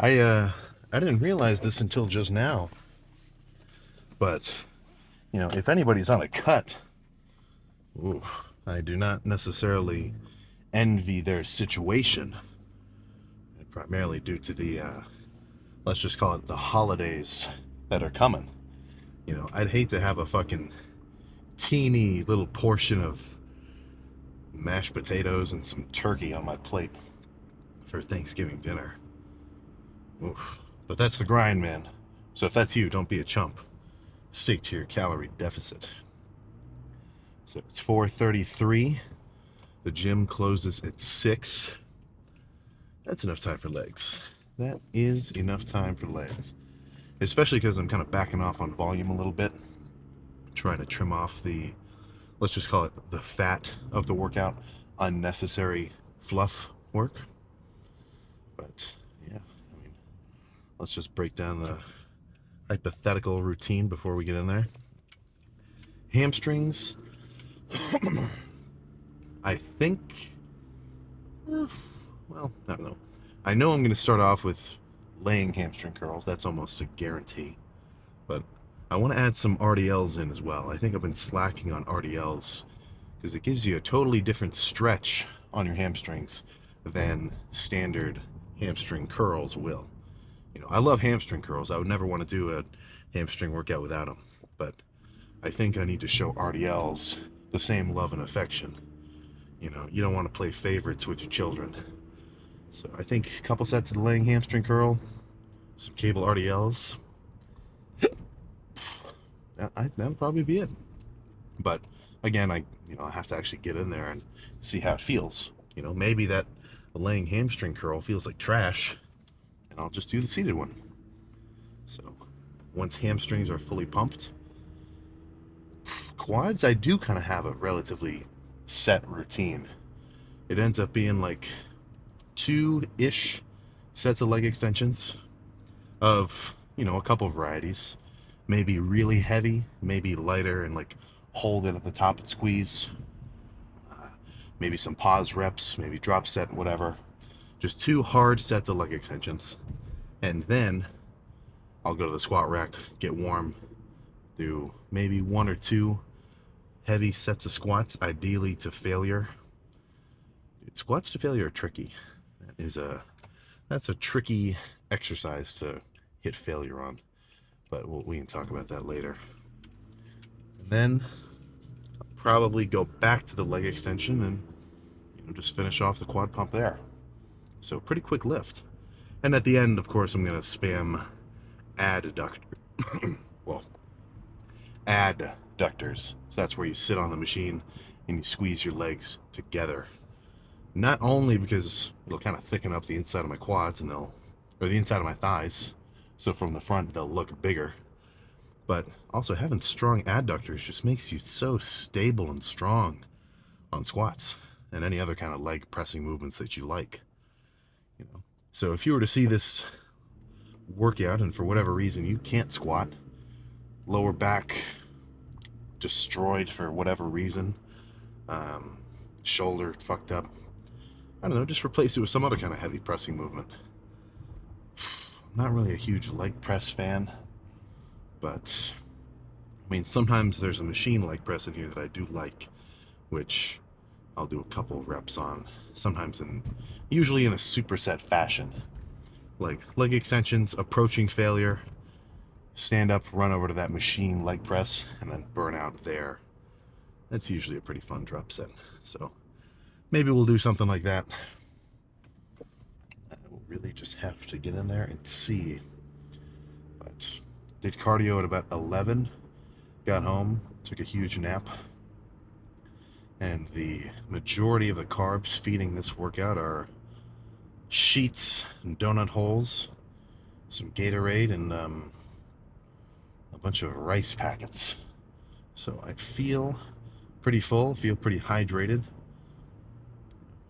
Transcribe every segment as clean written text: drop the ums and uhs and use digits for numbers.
I didn't realize this until just now, but if anybody's on a cut, ooh, I do not necessarily envy their situation, primarily due to the let's just call it the holidays that are coming. I'd hate to have a fucking teeny little portion of mashed potatoes and some turkey on my plate for Thanksgiving dinner. Oof. But that's the grind, man. So if that's you, don't be a chump. Stick to your calorie deficit. So it's 4:33. The gym closes at 6. That's enough time for legs. That is enough time for legs. Especially because I'm kind of backing off on volume a little bit. Trying to trim off the, let's just call it the fat of the workout. Unnecessary fluff work. But yeah, let's just break down the hypothetical routine before we get in there. Hamstrings. I think, well, I don't know. I know I'm going to start off with laying hamstring curls. That's almost a guarantee. But I want to add some RDLs in as well. I think I've been slacking on RDLs because it gives you a totally different stretch on your hamstrings than standard hamstring curls will. I love hamstring curls. I would never want to do a hamstring workout without them. But I think I need to show RDLs the same love and affection. You don't want to play favorites with your children. So I think a couple sets of the laying hamstring curl, some cable RDLs. That'll probably be it. But again, I have to actually get in there and see how it feels. Maybe that laying hamstring curl feels like trash, and I'll just do the seated one. So once hamstrings are fully pumped, quads, I do kind of have a relatively set routine. It ends up being like 2-ish sets of leg extensions of, a couple of varieties. Maybe really heavy, maybe lighter, and like hold it at the top and squeeze. Maybe some pause reps, maybe drop set, whatever. Just 2 hard sets of leg extensions. And then I'll go to the squat rack, get warm, do maybe 1 or 2 heavy sets of squats, ideally to failure. Squats to failure are tricky. That's a tricky exercise to hit failure on, but we can talk about that later. And then I'll probably go back to the leg extension and just finish off the quad pump there. So pretty quick lift. And at the end, of course, I'm going to spam adductor. Well, adductors. So that's where you sit on the machine and you squeeze your legs together. Not only because it'll kind of thicken up the inside of my quads or the inside of my thighs, so from the front they'll look bigger, but also having strong adductors just makes you so stable and strong on squats and any other kind of leg pressing movements that you like. So if you were to see this workout and for whatever reason you can't squat, lower back destroyed for whatever reason, shoulder fucked up, I don't know, just replace it with some other kind of heavy pressing movement. I'm not really a huge leg press fan, but sometimes there's a machine leg press in here that I do like, which I'll do a couple of reps on, sometimes usually in a superset fashion. Like leg extensions, approaching failure, stand up, run over to that machine leg press, and then burn out there. That's usually a pretty fun drop set. So maybe we'll do something like that. We'll really just have to get in there and see. But did cardio at about 11, got home, took a huge nap, and the majority of the carbs feeding this workout are sheets and donut holes, some Gatorade, and a bunch of rice packets. So I feel pretty full, feel pretty hydrated.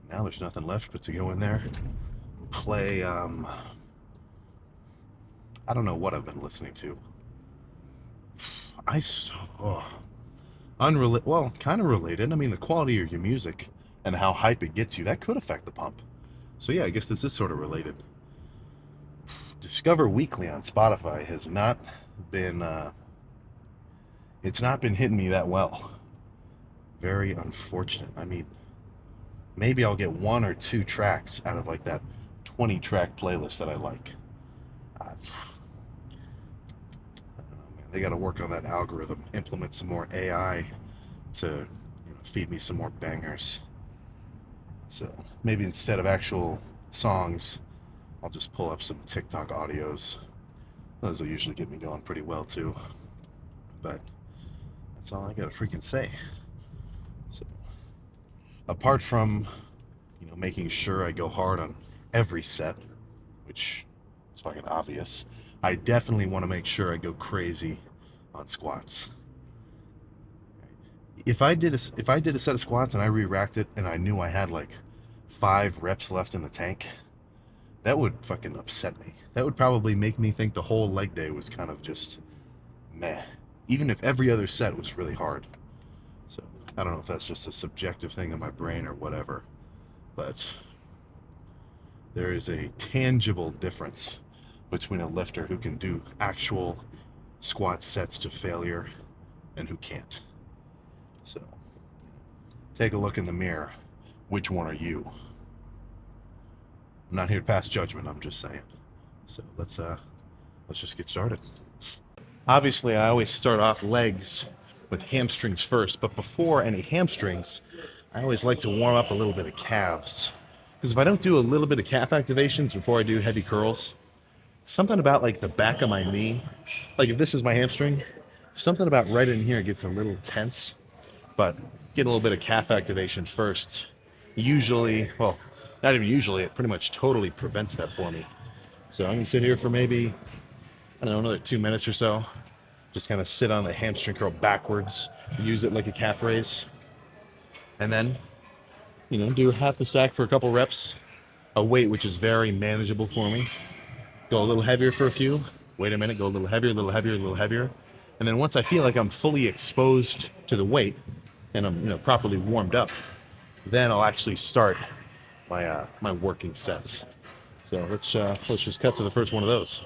Now there's nothing left but to go in there, play, I don't know what I've been listening to. Well, kind of related. The quality of your music and how hype it gets you, that could affect the pump. So yeah, I guess this is sort of related. Discover Weekly on Spotify has not been, it's not been hitting me that well. Very unfortunate. I mean, maybe I'll get 1 or 2 tracks out of like that 20 track playlist that I like. I don't know, man. They got to work on that algorithm, implement some more AI to feed me some more bangers. So maybe instead of actual songs, I'll just pull up some TikTok audios. Those will usually get me going pretty well too. But that's all I gotta freaking say. So apart from making sure I go hard on every set, which is fucking obvious, I definitely want to make sure I go crazy on squats. If I did a set of squats and I re-racked it and I knew I had like 5 reps left in the tank, that would fucking upset me. That would probably make me think the whole leg day was kind of just meh, even if every other set was really hard. So I don't know if that's just a subjective thing in my brain or whatever, but there is a tangible difference between a lifter who can do actual squat sets to failure and who can't. So take a look in the mirror. Which one are you? I'm not here to pass judgment, I'm just saying. So let's just get started. Obviously, I always start off legs with hamstrings first, but before any hamstrings, I always like to warm up a little bit of calves. Because if I don't do a little bit of calf activations before I do heavy curls, something about like the back of my knee, like if this is my hamstring, something about right in here gets a little tense. But get a little bit of calf activation first. Usually, well, not even usually, it pretty much totally prevents that for me. So I'm gonna sit here for maybe, I don't know, another 2 minutes or so. Just kind of sit on the hamstring curl backwards, use it like a calf raise. And then, do half the stack for a couple reps, a weight which is very manageable for me. Go a little heavier for a few, wait a minute, go a little heavier, a little heavier, a little heavier. And then once I feel like I'm fully exposed to the weight and I'm properly warmed up, then I'll actually start my my working sets. So let's just cut to the first one of those.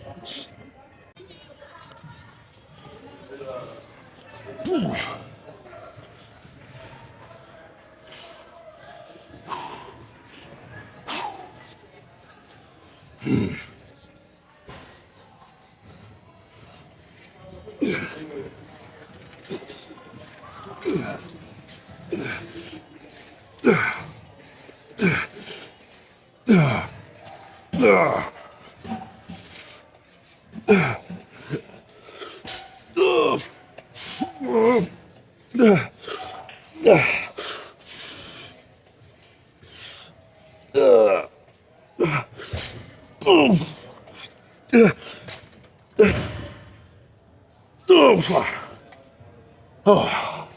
Oh,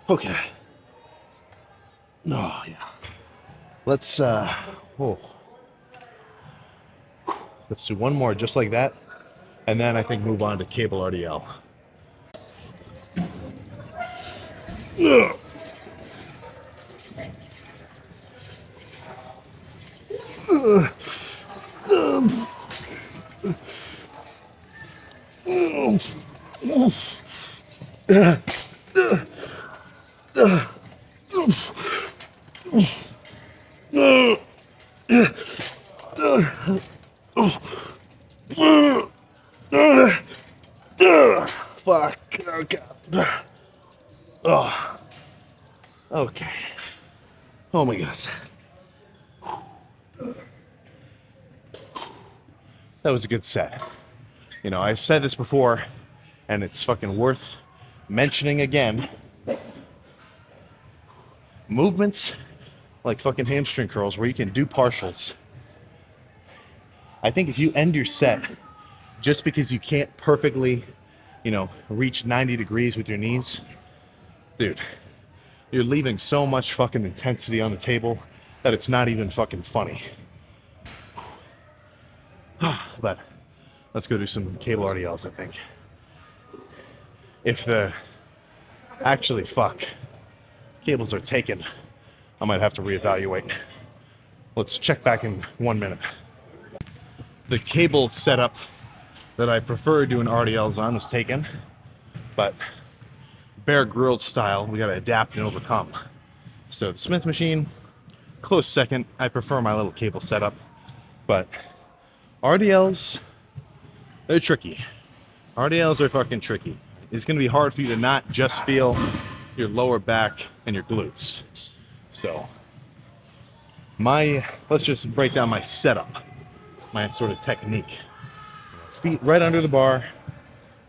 okay. Oh yeah. Let's let's do one more just like that, and then I think move on to cable RDL. Fuck. Oh, God. Oh. Okay. Oh my gosh. That was a good set. I've said this before, and it's fucking worth mentioning again. Movements like fucking hamstring curls where you can do partials. I think if you end your set just because you can't perfectly, reach 90 degrees with your knees, dude, you're leaving so much fucking intensity on the table that it's not even fucking funny. But let's go do some cable RDLs, I think. If actually, fuck, cables are taken, I might have to reevaluate. Let's check back in 1 minute. the cable setup that I prefer doing RDLs on was taken, but Bear Grylls style, we gotta adapt and overcome. So the Smith machine, close second. I prefer my little cable setup, but RDLs, they're tricky. RDLs are fucking tricky. It's gonna be hard for you to not just feel your lower back and your glutes. So let's just break down my setup, my sort of technique. Feet right under the bar,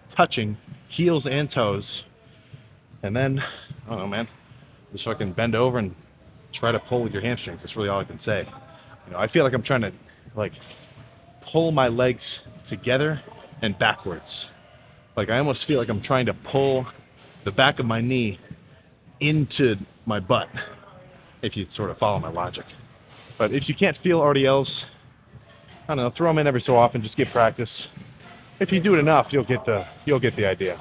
touching heels and toes, and then, I don't know, man, just fucking bend over and try to pull with your hamstrings. That's really all I can say. I feel like I'm trying to like pull my legs together and backwards. Like I almost feel like I'm trying to pull the back of my knee into my butt, if you sort of follow my logic. But if you can't feel RDLs, I don't know, throw them in every so often, just get practice. If you do it enough, you'll get the idea.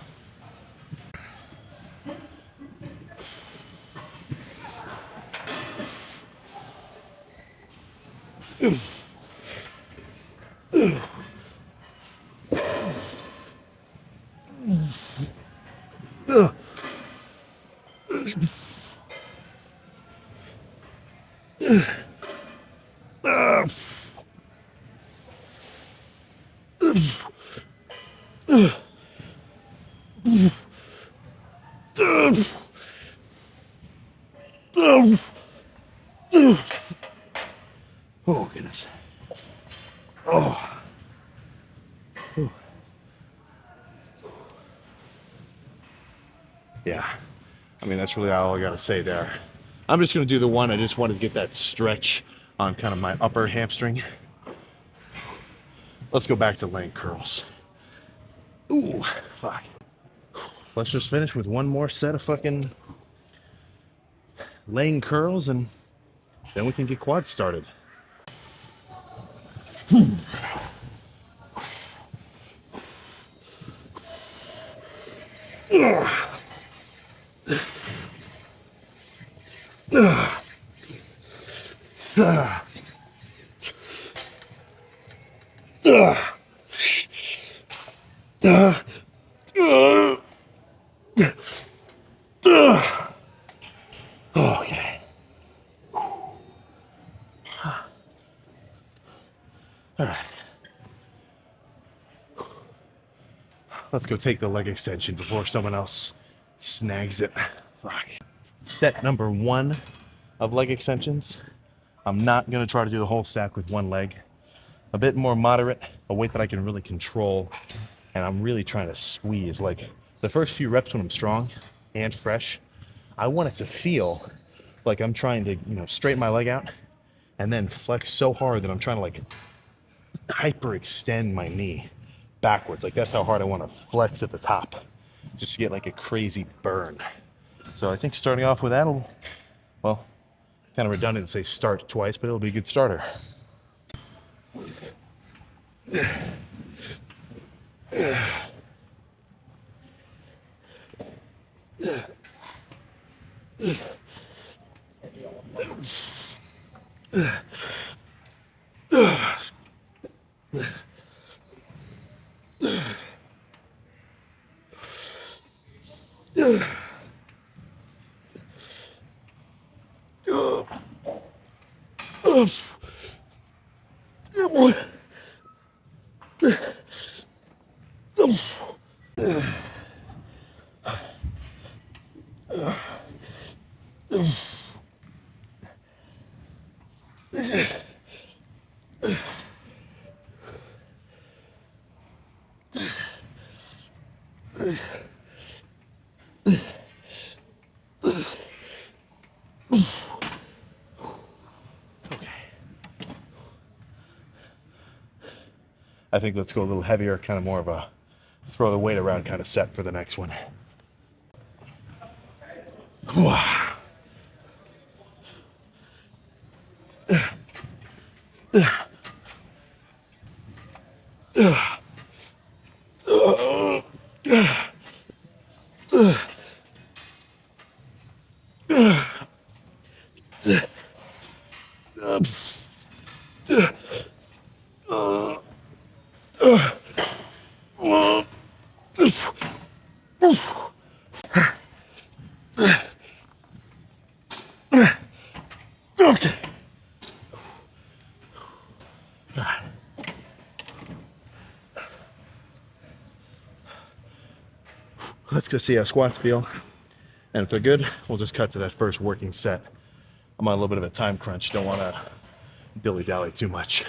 Oh goodness. Oh. Yeah. I mean, that's really all I gotta say there. I'm just gonna do the one. I just wanted to get that stretch on kind of my upper hamstring. Let's go back to laying curls. Ooh, fuck. Let's just finish with one more set of fucking laying curls, and then we can get quads started. Okay. All right. Let's go take the leg extension before someone else snags it. Fuck. Set number 1 of leg extensions. I'm not gonna try to do the whole stack with one leg. A bit more moderate, a weight that I can really control, and I'm really trying to squeeze. Like the first few reps when I'm strong and fresh, I want it to feel like I'm trying to, straighten my leg out and then flex so hard that I'm trying to like hyperextend my knee backwards. Like that's how hard I want to flex at the top, just to get like a crazy burn. So I think starting off with that will, well, kind of redundant to say start twice, but it'll be a good starter. I think let's go a little heavier, kind of more of a throw the weight around kind of set for the next one. go see how squats feel. And if they're good, we'll just cut to that first working set. I'm on a little bit of a time crunch. Don't want to dilly-dally too much.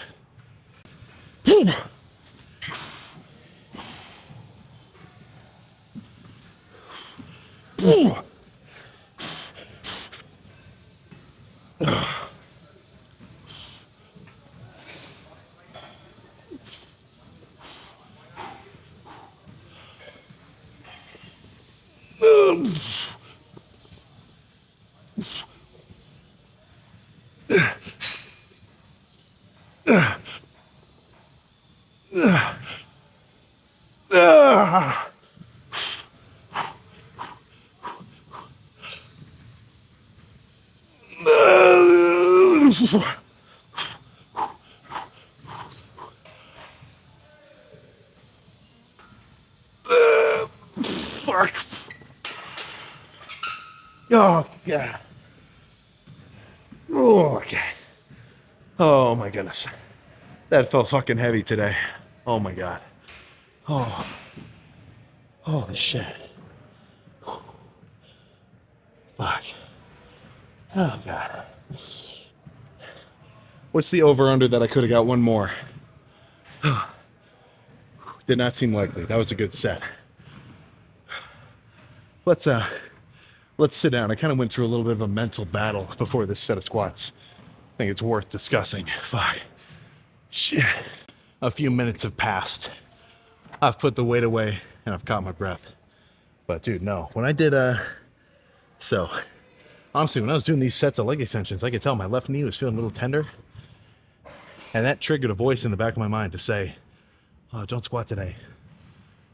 Fuck. Oh, yeah. Oh, okay. Oh, my goodness. That felt fucking heavy today. Oh, my God. Oh. Holy shit. Fuck. Oh, God. What's the over-under that I could have got one more? Did not seem likely. That was a good set. Let's sit down. I kind of went through a little bit of a mental battle before this set of squats. I think it's worth discussing. Fuck. Shit. A few minutes have passed. I've put the weight away and I've caught my breath. But dude, no. When I did so honestly, when I was doing these sets of leg extensions, I could tell my left knee was feeling a little tender. And that triggered a voice in the back of my mind to say, oh, don't squat today.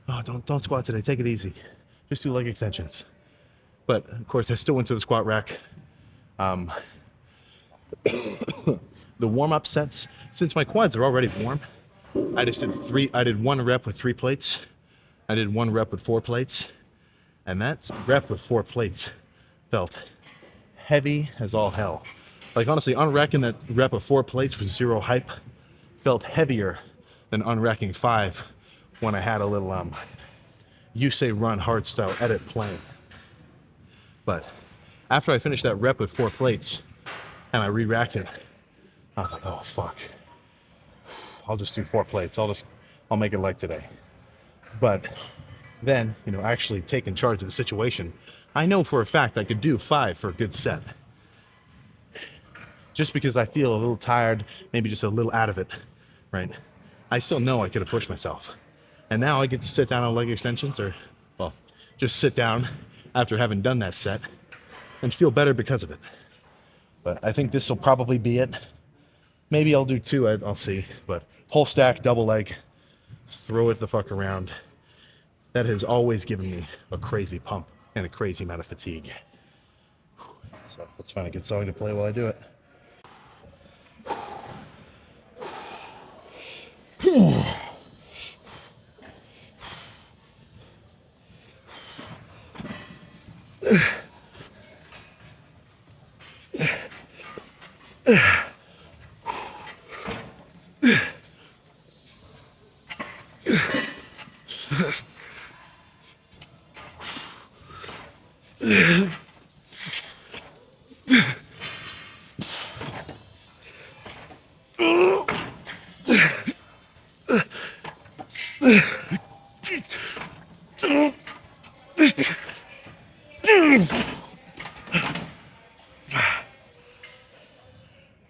Oh, don't squat today. Take it easy. Just do leg extensions. But of course, I still went to the squat rack. The warm-up sets, since my quads are already warm, I did one rep with 3 plates. I did one rep with 4 plates. And that rep with 4 plates felt heavy as all hell. Like honestly, unracking that rep of 4 plates with 0 hype felt heavier than unracking 5 when I had a little You Say Run hard style edit playing. But after I finished that rep with 4 plates and I re-racked it, I was like, oh fuck. I'll just do 4 plates. I'll make it light today. But then, actually taking charge of the situation, I know for a fact I could do 5 for a good set. Just because I feel a little tired, maybe just a little out of it, right? I still know I could have pushed myself. And now I get to sit down on leg extensions or, well, just sit down after having done that set and feel better because of it. But I think this will probably be it. Maybe I'll do 2, I'll see. But whole stack, double leg, throw it the fuck around. That has always given me a crazy pump and a crazy amount of fatigue. So let's find a good song to play while I do it.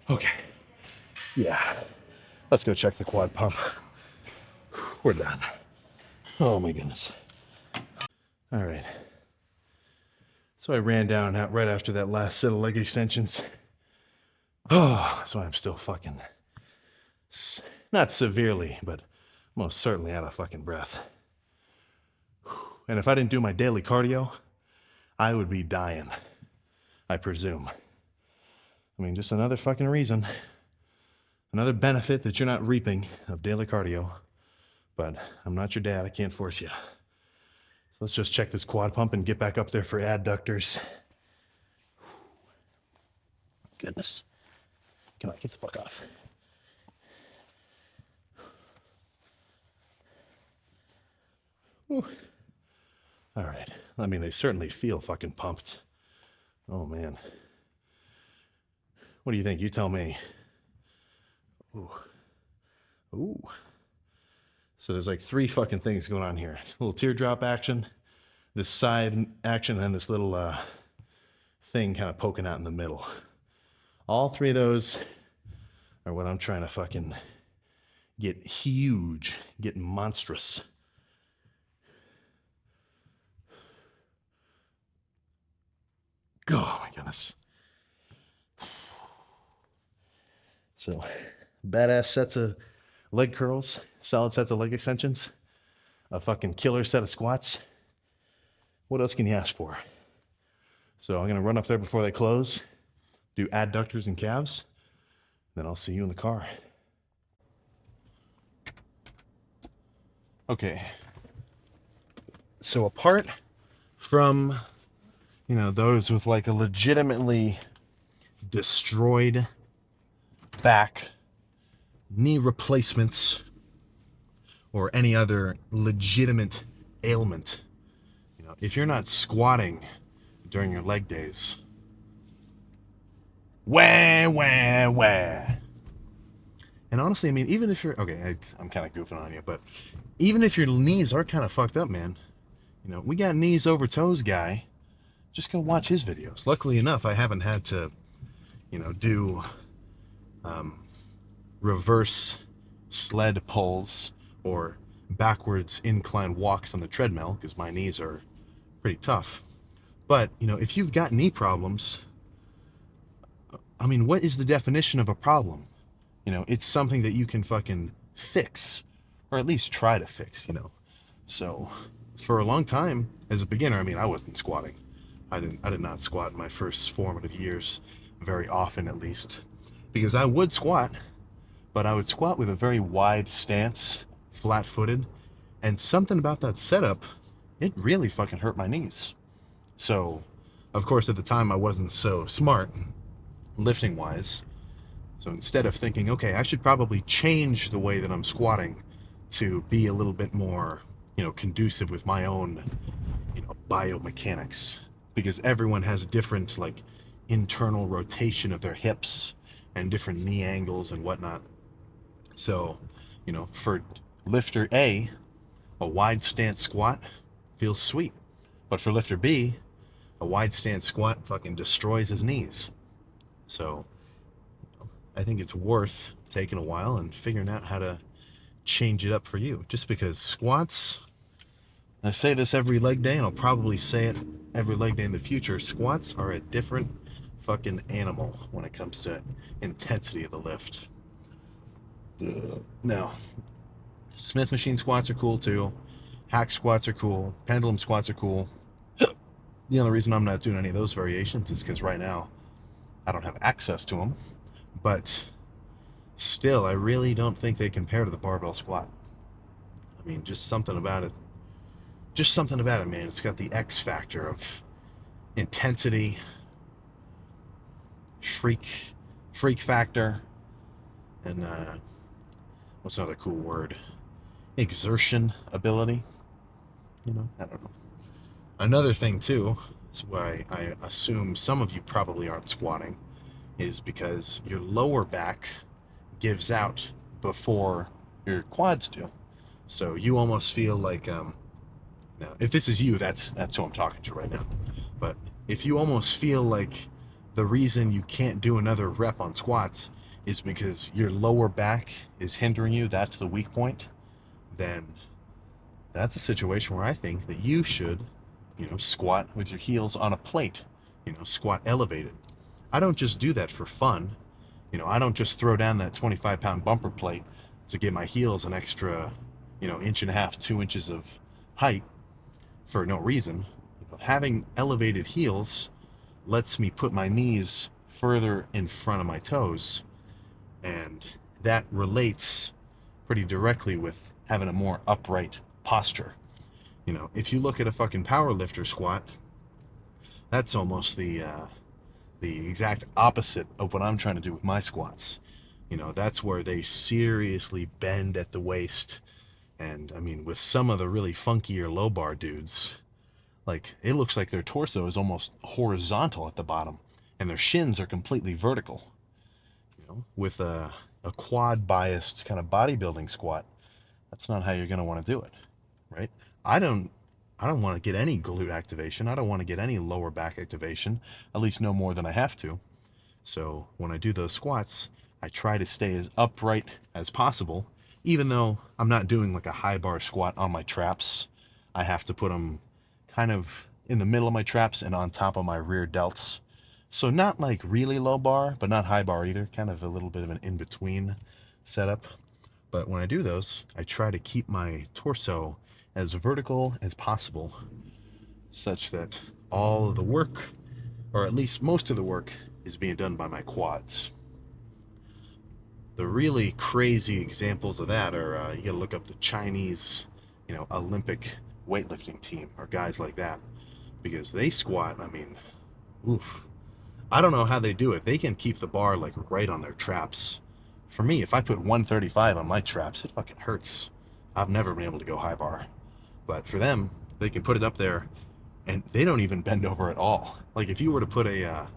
Okay. Yeah. Let's go check the quad pump. We're done. Oh my goodness. All right. So I ran down right after that last set of leg extensions. Oh, so I'm still fucking, not severely, but most certainly out of fucking breath. And if I didn't do my daily cardio, I would be dying, I presume. I mean, just another fucking reason, another benefit that you're not reaping of daily cardio. But I'm not your dad, I can't force you. So let's just check this quad pump and get back up there for adductors. Goodness. Come on, get the fuck off. Whew. All right, I mean, they certainly feel fucking pumped. Oh, man. What do you think? You tell me. Ooh. Ooh. So there's like 3 fucking things going on here. A little teardrop action, this side action, and then this little thing kind of poking out in the middle. All 3 of those are what I'm trying to fucking get huge, get monstrous. Oh my goodness. So, badass sets of leg curls, solid sets of leg extensions, a fucking killer set of squats. What else can you ask for? So I'm gonna run up there before they close, do adductors and calves, then I'll see you in the car. Okay. So apart from, you know, those with like a legitimately destroyed back, knee replacements, or any other legitimate ailment, you know, if you're not squatting during your leg days, wah, wah, wah. And honestly, I mean, even if you're, okay, I'm kind of goofing on you, but even if your knees are kind of fucked up, man, you know, we got knees over toes guy, just go watch his videos. Luckily enough, I haven't had to, you know, do reverse sled pulls or backwards incline walks on the treadmill because my knees are pretty tough. But, you know, if you've got knee problems, I mean, what is the definition of a problem? You know, it's something that you can fucking fix, or at least try to fix, you know. So, for a long time, as a beginner, I mean, I wasn't squatting. I did not squat in my first formative years, very often at least, because I would squat, but I would squat with a very wide stance, flat-footed, and something about that setup, it really fucking hurt my knees. So, of course, at the time I wasn't so smart, lifting-wise. So instead of thinking, okay, I should probably change the way that I'm squatting to be a little bit more, you know, conducive with my own, you know, biomechanics, because everyone has different, like, internal rotation of their hips and different knee angles and whatnot. So, you know, for lifter A, a wide stance squat feels sweet. But for lifter B, a wide stance squat fucking destroys his knees. So I think it's worth taking a while and figuring out how to change it up for you. Just because squats, I say this every leg day, and I'll probably say it every leg day in the future, squats are a different fucking animal when it comes to intensity of the lift. Now, Smith machine squats are cool too. Hack squats are cool. Pendulum squats are cool. The only reason I'm not doing any of those variations is because right now I don't have access to them. But still, I really don't think they compare to the barbell squat. I mean, just something about it. Just something about it, man. It's got the X factor of intensity, freak factor, and what's another cool word? Exertion ability. You know, I don't know. Another thing too, is why I assume some of you probably aren't squatting, is because your lower back gives out before your quads do. So you almost feel like, now, if this is you, that's who I'm talking to right now. But if you almost feel like the reason you can't do another rep on squats is because your lower back is hindering you, that's the weak point, then that's a situation where I think that you should, you know, squat with your heels on a plate, you know, squat elevated. I don't just do that for fun. You know, I don't just throw down that 25-pound bumper plate to give my heels an extra, you know, 1.5 to 2 inches of height for no reason. You know, having elevated heels lets me put my knees further in front of my toes, and that relates pretty directly with having a more upright posture. You know, if you look at a fucking power lifter squat, that's almost the exact opposite of what I'm trying to do with my squats. You know, that's where they seriously bend at the waist. And I mean, with some of the really funkier low bar dudes, Like, it looks like their torso is almost horizontal at the bottom, and their shins are completely vertical. You know, with a quad biased kind of bodybuilding squat, that's not how you're going to want to do it, right? I don't I don't want to get any glute activation. I don't want to get any lower back activation, at least no more than I have to. So when I do those squats, I try to stay as upright as possible, even though I'm not doing like a high bar squat on my traps. I have to put them kind of in the middle of my traps and on top of my rear delts. So not like really low bar, but not high bar either, kind of a little bit of an in-between setup. But when I do those, I try to keep my torso as vertical as possible, such that all of the work, or at least most of the work, is being done by my quads. The really crazy examples of that are you gotta look up the Chinese, Olympic weightlifting team or guys like that, because they squat. I mean, oof. I don't know how they do it. They can keep the bar like right on their traps. For me, if I put 135 on my traps, it fucking hurts. I've never been able to go high bar. But for them, they can put it up there and they don't even bend over at all. Like if you were to put a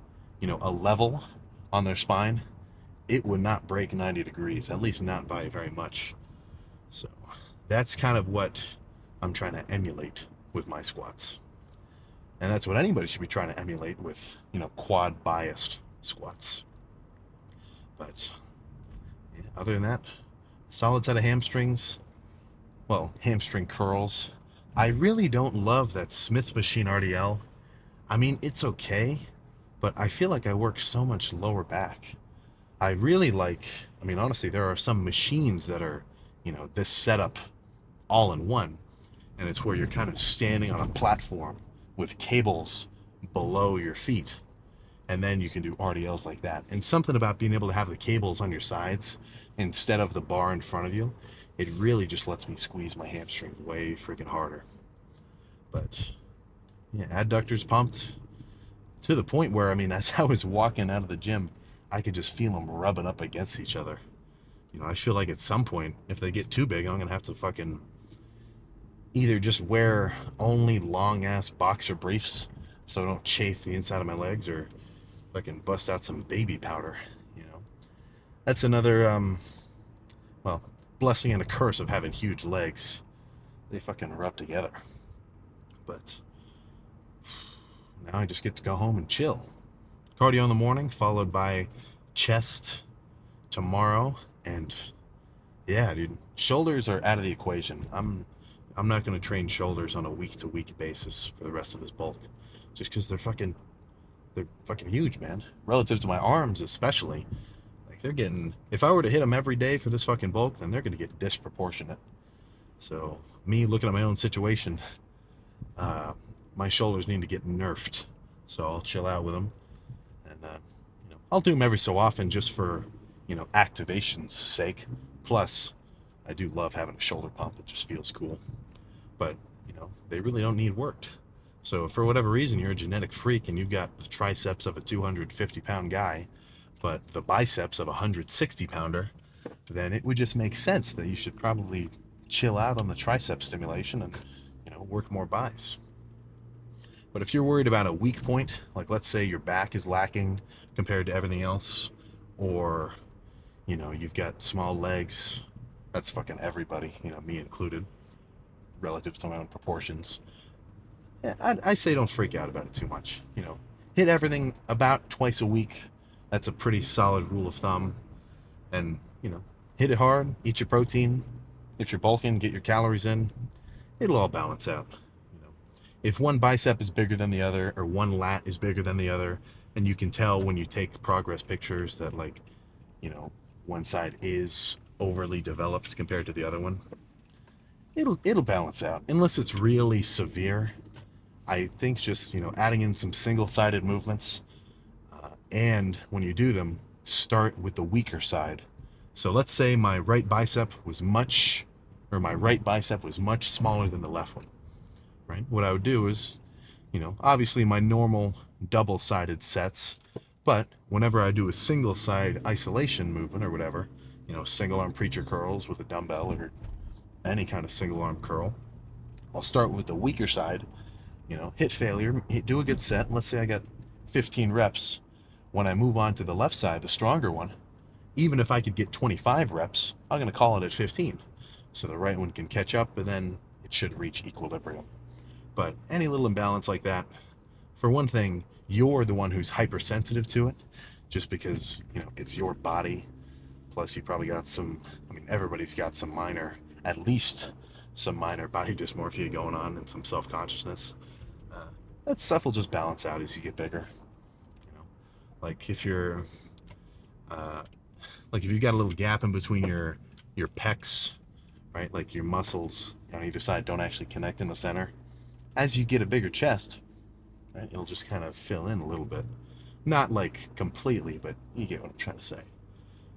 level on their spine, it would not break 90 degrees, at least not by very much. So that's kind of what I'm trying to emulate with my squats. And that's what anybody should be trying to emulate with, quad biased squats. But yeah, other than that, solid set of hamstrings, well, hamstring curls. I really don't love that Smith machine RDL. I mean, it's okay, but I feel like I work so much lower back. I really like, I mean, honestly, there are some machines that are, this setup all in one. And it's where you're kind of standing on a platform with cables below your feet. And then you can do RDLs like that. And something about being able to have the cables on your sides instead of the bar in front of you, it really just lets me squeeze my hamstring way freaking harder. But yeah, adductors pumped to the point where, I mean, as I was walking out of the gym, I could just feel them rubbing up against each other. I feel like at some point, if they get too big, I'm going to have to fucking either just wear only long ass boxer briefs so I don't chafe the inside of my legs, or fucking bust out some baby powder. That's another well, blessing and a curse of having huge legs. They fucking rub together. But now I just get to go home and chill. Cardio in the morning, followed by chest tomorrow, and yeah, dude, shoulders are out of the equation. I'm not going to train shoulders on a week to week basis for the rest of this bulk, just because they're fucking huge, man. Relative to my arms, especially, like they're getting. If I were to hit them every day for this fucking bulk, then they're going to get disproportionate. So me looking at my own situation, my shoulders need to get nerfed. So I'll chill out with them, and I'll do them every so often just for activation's sake. Plus, I do love having a shoulder pump. It just feels cool. But they really don't need worked. So for whatever reason you're a genetic freak and you've got the triceps of a 250-pound guy, but the biceps of a 160-pounder, then it would just make sense that you should probably chill out on the tricep stimulation and work more biceps. But if you're worried about a weak point, like let's say your back is lacking compared to everything else, or you've got small legs, that's fucking everybody, me included, relative to my own proportions. Yeah, I say don't freak out about it too much. Hit everything about twice a week. That's a pretty solid rule of thumb. And hit it hard, eat your protein. If you're bulking, get your calories in. It'll all balance out. If one bicep is bigger than the other, or one lat is bigger than the other, and you can tell when you take progress pictures that one side is overly developed compared to the other one, it'll balance out. Unless it's really severe, I think just adding in some single-sided movements, and when you do them, start with the weaker side. So let's say my right bicep was much smaller than the left one, right? What I would do is, obviously my normal double-sided sets, but whenever I do a single side isolation movement or whatever, single arm preacher curls with a dumbbell or any kind of single arm curl, I'll start with the weaker side, hit failure, do a good set. Let's say I got 15 reps. When I move on to the left side, the stronger one, even if I could get 25 reps, I'm going to call it at 15. So the right one can catch up, and then it should reach equilibrium. But any little imbalance like that, for one thing, you're the one who's hypersensitive to it, just because, it's your body. Plus, you probably got everybody's got at least some minor body dysmorphia going on and some self-consciousness. That stuff will just balance out as you get bigger. Like if you're, like if you've got a little gap in between your pecs, right? Like your muscles on either side don't actually connect in the center. As you get a bigger chest, right, it'll just kind of fill in a little bit. Not like completely, but you get what I'm trying to say.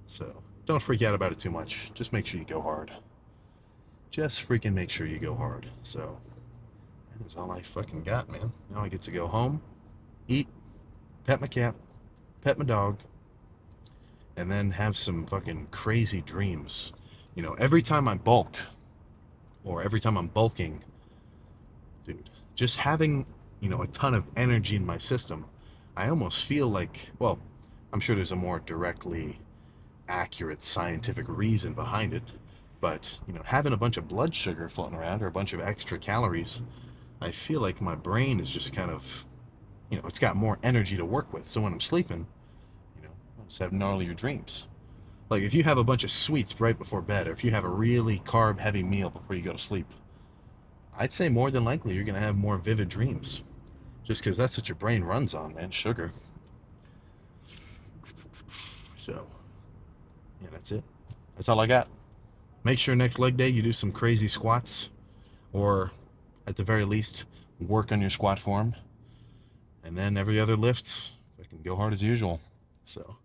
So don't freak out about it too much. Just make sure you go hard. Just freaking make sure you go hard. So that is all I fucking got, man. Now I get to go home, eat, pet my cat, pet my dog, and then have some fucking crazy dreams. Every time I bulk, or every time I'm bulking, dude, just having, a ton of energy in my system, I almost feel like, well, I'm sure there's a more directly accurate scientific reason behind it, but, having a bunch of blood sugar floating around or a bunch of extra calories, I feel like my brain is just kind of, it's got more energy to work with. So when I'm sleeping, I just have gnarlier dreams. Like if you have a bunch of sweets right before bed, or if you have a really carb heavy meal before you go to sleep, I'd say more than likely you're going to have more vivid dreams. Just because that's what your brain runs on, man, sugar. So, yeah, that's it. That's all I got. Make sure next leg day you do some crazy squats, or at the very least, work on your squat form. And then every other lift, I can go hard as usual. So,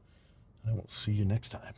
I will see you next time.